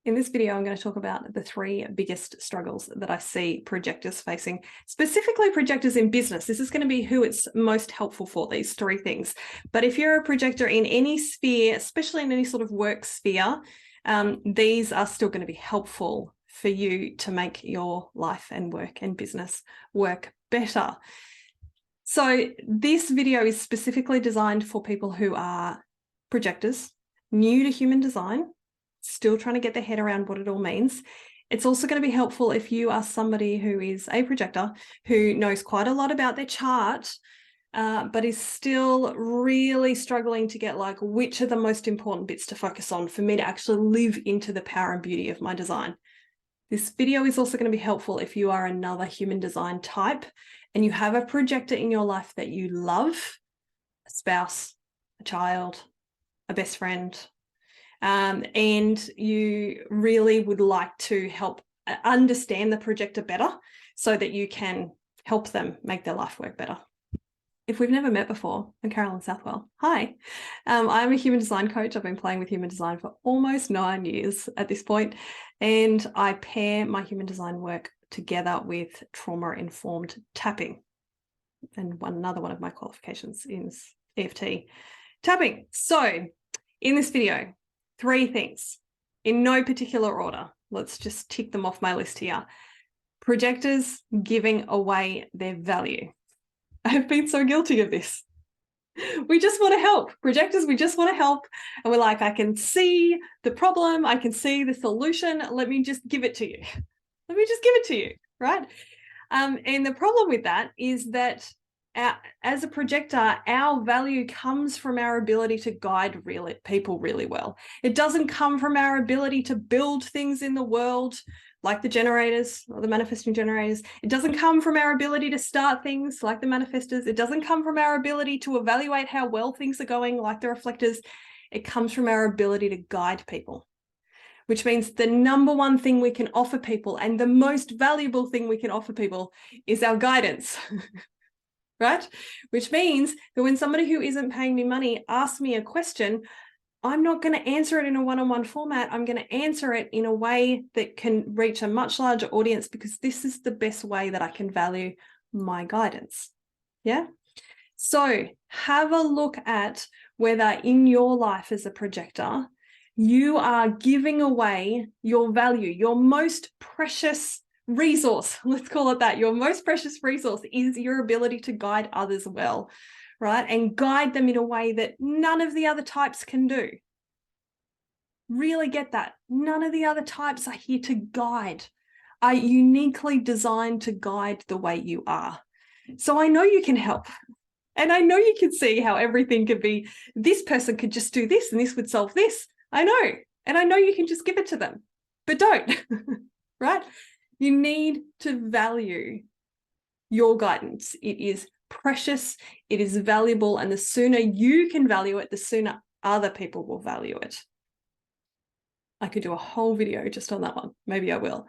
In this video, I'm going to talk about the 3 biggest struggles that I see projectors facing, specifically projectors in business. This is going to be who it's most helpful for, these 3 things. But if you're a projector in any sphere, especially in any sort of work sphere, these are still going to be helpful for you to make your life and work and business work better. So this video is specifically designed for people who are projectors, new to human design, still trying to get their head around what it all means. It's also going to be helpful if you are somebody who is a projector who knows quite a lot about their chart, but is still really struggling to get like which are the most important bits to focus on for me to actually live into the power and beauty of my design. This video is also going to be helpful if you are another human design type and you have a projector in your life that you love, a spouse, a child, a best friend, and you really would like to help understand the projector better so that you can help them make their life work better. If we've never met before, I'm Carolyn Southwell. Hi, I'm a human design coach. I've been playing with human design for almost 9 years at this point, and I pair my human design work together with trauma-informed tapping. And another one of my qualifications is EFT tapping. So in this video, 3 things in no particular order. Let's just tick them off my list here. Projectors giving away their value. I have been so guilty of this. We just want to help. Projectors, we just want to help. And we're like, I can see the problem. I can see the solution. Let me just give it to you. Let me just give it to you, right? And the problem with that is that as a projector, our value comes from our ability to guide people really well. It doesn't come from our ability to build things in the world like the generators or the manifesting generators. It doesn't come from our ability to start things like the manifestors. It doesn't come from our ability to evaluate how well things are going like the reflectors. It comes from our ability to guide people, which means the number one thing we can offer people and the most valuable thing we can offer people is our guidance. Right? Which means that when somebody who isn't paying me money asks me a question, I'm not going to answer it in a one-on-one format. I'm going to answer it in a way that can reach a much larger audience because this is the best way that I can value my guidance. Yeah. So have a look at whether in your life as a projector, you are giving away your value, your most precious resource, let's call it that. Your most precious resource is your ability to guide others well, right? And guide them in a way that none of the other types can do. Really get that. None of the other types are here to guide, are uniquely designed to guide the way you are. So I know you can help. And I know you can see how everything could be, this person could just do this and this would solve this. I know. And I know you can just give it to them, but don't, right? You need to value your guidance. It is precious, it is valuable, and the sooner you can value it, the sooner other people will value it. I could do a whole video just on that one. Maybe I will.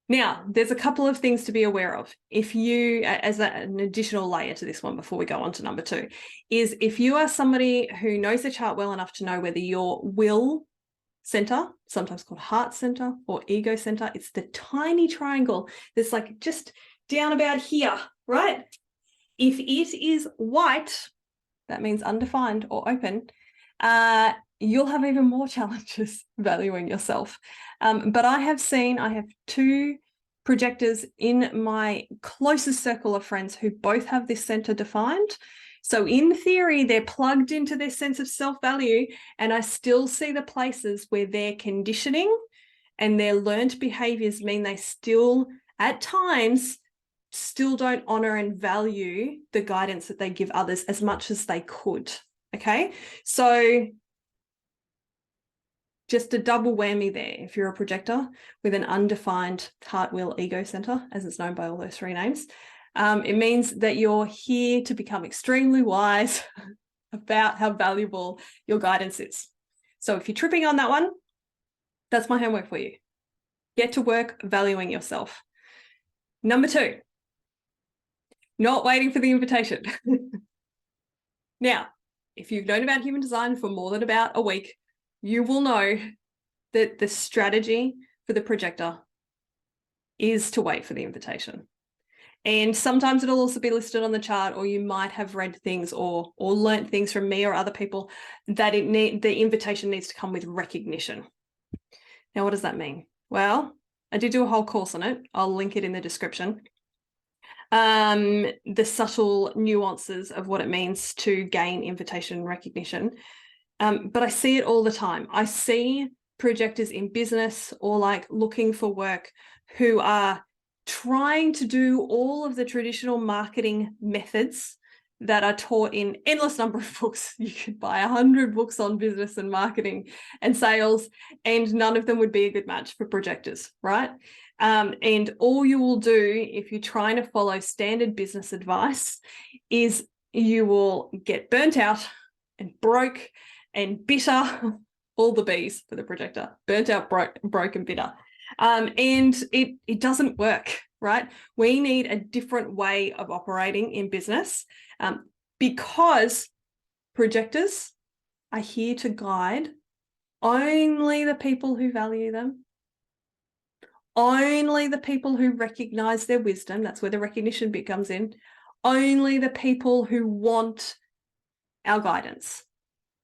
Now, there's a couple of things to be aware of. If you, as an additional layer to this one before we go on to number 2, is if you are somebody who knows the chart well enough to know whether your will center, sometimes called heart center or ego center, it's the tiny triangle that's like just down about here, right? If it is white, that means undefined or open, you'll have even more challenges valuing yourself. But I have 2 projectors in my closest circle of friends who both have this center defined. So in theory, they're plugged into their sense of self-value, and I still see the places where their conditioning and their learned behaviors mean they still, at times, still don't honor and value the guidance that they give others as much as they could. Okay, so just a double whammy there. If you're a projector with an undefined heart, will, ego center, as it's known by all those 3 names, it means that you're here to become extremely wise about how valuable your guidance is. So if you're tripping on that one, that's my homework for you. Get to work valuing yourself. Number 2, not waiting for the invitation. Now, if you've known about human design for more than about a week, you will know The strategy for the projector is to wait for the invitation. And sometimes it'll also be listed on the chart, or you might have read things or learnt things from me or other people that the invitation needs to come with recognition. Now, what does that mean? Well, I did do a whole course on it. I'll link it in the description. The subtle nuances of what it means to gain invitation recognition. But I see it all the time. I see projectors in business or like looking for work who are trying to do all of the traditional marketing methods that are taught in endless number of books. You could buy 100 books on business and marketing and sales, and none of them would be a good match for projectors, right? And all you will do if you're trying to follow standard business advice is you will get burnt out and broke and bitter, all the B's for the projector, burnt out, broke and bitter. And it doesn't work, right? We need a different way of operating in business, because projectors are here to guide only the people who value them, only the people who recognize their wisdom. That's where the recognition bit comes in. Only the people who want our guidance.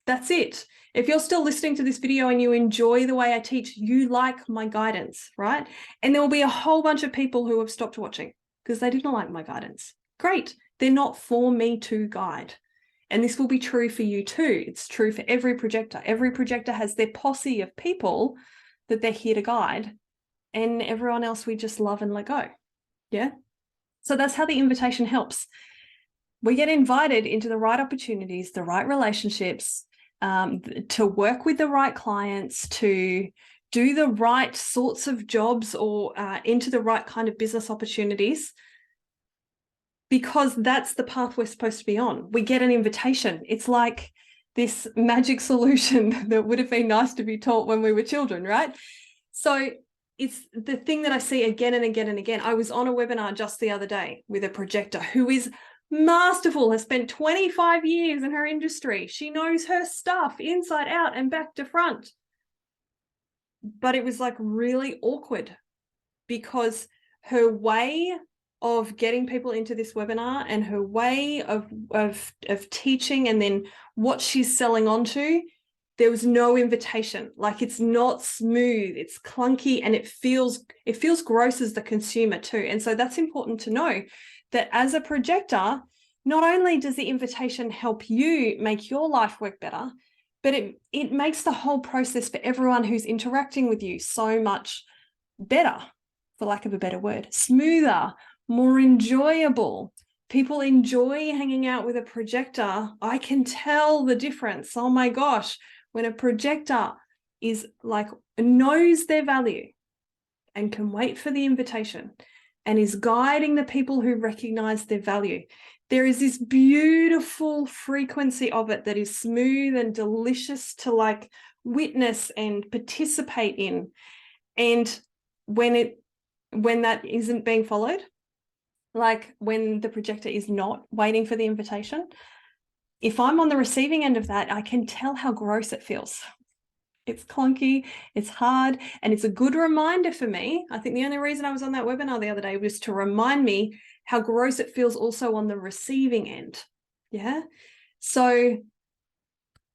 That's it. If you're still listening to this video and you enjoy the way I teach, you like my guidance, right? And there will be a whole bunch of people who have stopped watching because they didn't like my guidance. Great. They're not for me to guide. And this will be true for you too. It's true for every projector. Every projector has their posse of people that they're here to guide, and everyone else we just love and let go. Yeah. So that's how the invitation helps. We get invited into the right opportunities, the right relationships, to work with the right clients, to do the right sorts of jobs, or into the right kind of business opportunities, because that's the path we're supposed to be on. We get an invitation. It's like this magic solution that would have been nice to be taught when we were children, right? So it's the thing that I see again and again and again. I was on a webinar just the other day with a projector who is masterful, has spent 25 years in her industry. She knows her stuff inside out and back to front. But it was like really awkward because her way of getting people into this webinar and her way of teaching, and then what she's selling onto, there was no invitation. Like, it's not smooth, it's clunky, and it feels gross as the consumer too. And so that's important to know, that as a projector, not only does the invitation help you make your life work better, but it makes the whole process for everyone who's interacting with you so much better, for lack of a better word, smoother, more enjoyable. People enjoy hanging out with a projector. I can tell the difference. Oh my gosh, when a projector is like, knows their value and can wait for the invitation and is guiding the people who recognize their value, there is this beautiful frequency of it that is smooth and delicious to like witness and participate in. And when that isn't being followed, like when the projector is not waiting for the invitation, if I'm on the receiving end of that, I can tell how gross it feels. It's clunky, it's hard, and it's a good reminder for me. I think the only reason I was on that webinar the other day was to remind me how gross it feels also on the receiving end. Yeah. So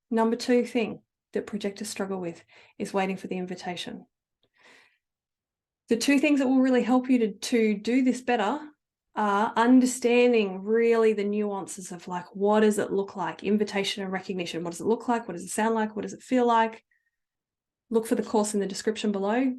number 2 thing that projectors struggle with is waiting for the invitation. The 2 things that will really help you to do this better are understanding really the nuances of like, what does it look like? Invitation and recognition. What does it look like? What does it sound like? What does it feel like? Look for the course in the description below.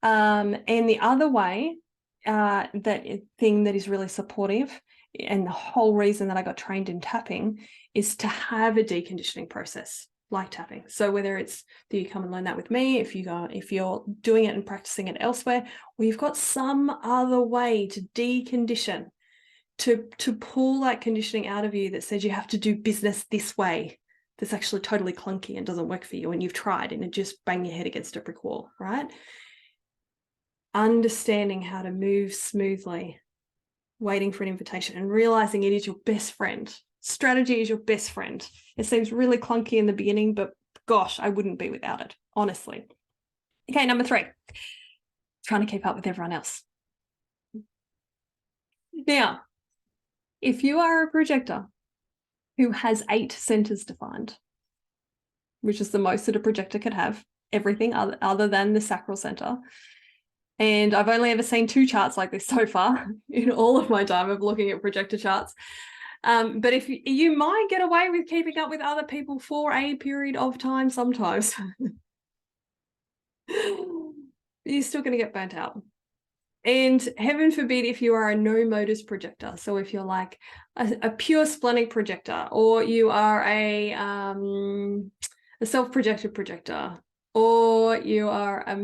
And the other way, that thing that is really supportive, and the whole reason that I got trained in tapping, is to have a deconditioning process like tapping. So whether it's that you come and learn that with me, if you're doing it and practicing it elsewhere, or you've got some other way to decondition, to pull that conditioning out of you that says you have to do business this way, that's actually totally clunky and doesn't work for you, and you've tried and it just bang your head against a brick wall, right? Understanding how to move smoothly, waiting for an invitation, and realizing it is your best friend. Strategy is your best friend. It seems really clunky in the beginning, but gosh, I wouldn't be without it, honestly. Okay, number 3, trying to keep up with everyone else. Now, if you are a projector who has 8 centers defined, which is the most that a projector could have, everything other than the sacral center. And I've only ever seen 2 charts like this so far in all of my time of looking at projector charts. But if you might get away with keeping up with other people for a period of time sometimes, you're still going to get burnt out. And heaven forbid if you are a no motors projector. So if you're like a pure splenic projector, or you are a self-projected projector, or you are a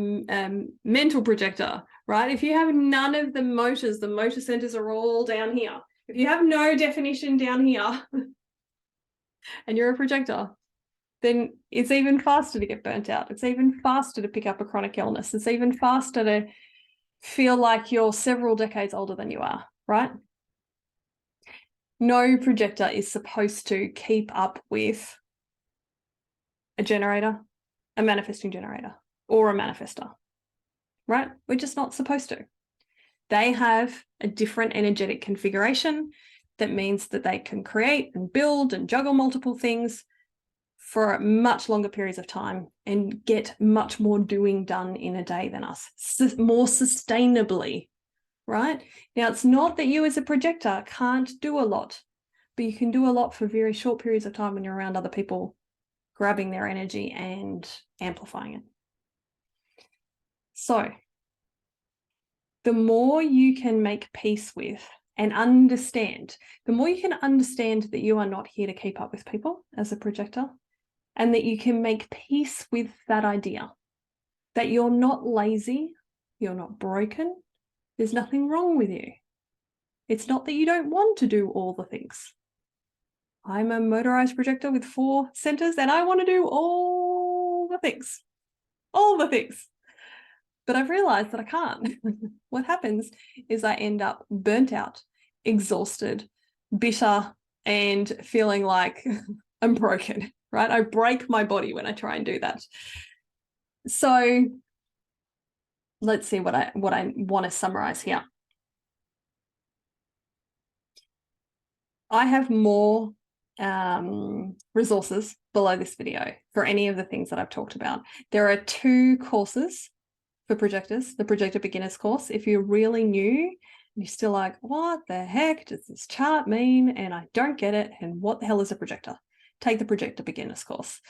mental projector, right? If you have none of the motors, the motor centers are all down here. If you have no definition down here and you're a projector, then it's even faster to get burnt out. It's even faster to pick up a chronic illness. It's even faster to feel like you're several decades older than you are, right? No projector is supposed to keep up with a generator, a manifesting generator, or a manifestor, right? We're just not supposed to. They have a different energetic configuration that means that they can create and build and juggle multiple things for much longer periods of time and get much more doing done in a day than us, more sustainably, right? Now, it's not that you as a projector can't do a lot, but you can do a lot for very short periods of time when you're around other people, grabbing their energy and amplifying it. So the more you can make peace with and understand, the more you can understand that you are not here to keep up with people as a projector, and that you can make peace with that idea that you're not lazy, you're not broken, there's nothing wrong with you. It's not that you don't want to do all the things. I'm a motorized projector with 4 centers and I want to do all the things. But I've realized that I can't. What happens is I end up burnt out, exhausted, bitter, and feeling like I'm broken, right? I break my body when I try and do that. So let's see what I want to summarize here. I have more resources below this video for any of the things that I've talked about. There are 2 courses for projectors, the Projector Beginners course. If you're really new and you're still like, what the heck does this chart mean? And I don't get it. And what the hell is a projector? Take the Projector Beginners course.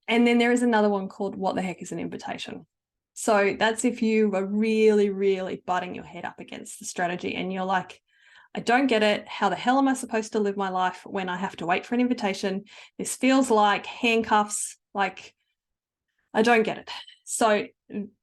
And then there is another one called What the Heck is an Invitation? So that's if you are really, really butting your head up against the strategy and you're like, I don't get it. How the hell am I supposed to live my life when I have to wait for an invitation? This feels like handcuffs, like I don't get it. So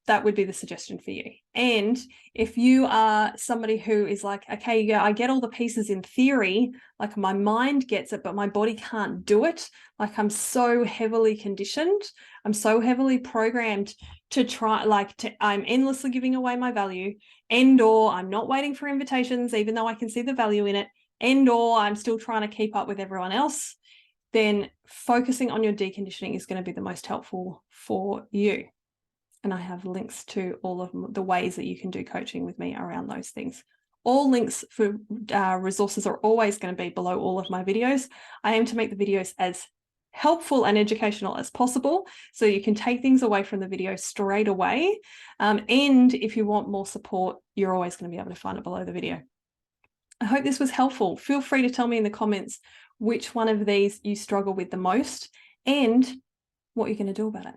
that would be the suggestion for you. And if you are somebody who is like, okay, yeah, I get all the pieces in theory, like my mind gets it, but my body can't do it. Like I'm so heavily conditioned. I'm so heavily programmed to try, I'm endlessly giving away my value, and or I'm not waiting for invitations, even though I can see the value in it, and or I'm still trying to keep up with everyone else, then focusing on your deconditioning is going to be the most helpful for you. And I have links to all of the ways that you can do coaching with me around those things. All links for resources are always going to be below all of my videos. I aim to make the videos as helpful and educational as possible, so you can take things away from the video straight away. And if you want more support, you're always going to be able to find it below the video. I hope this was helpful. Feel free to tell me in the comments which one of these you struggle with the most and what you're going to do about it.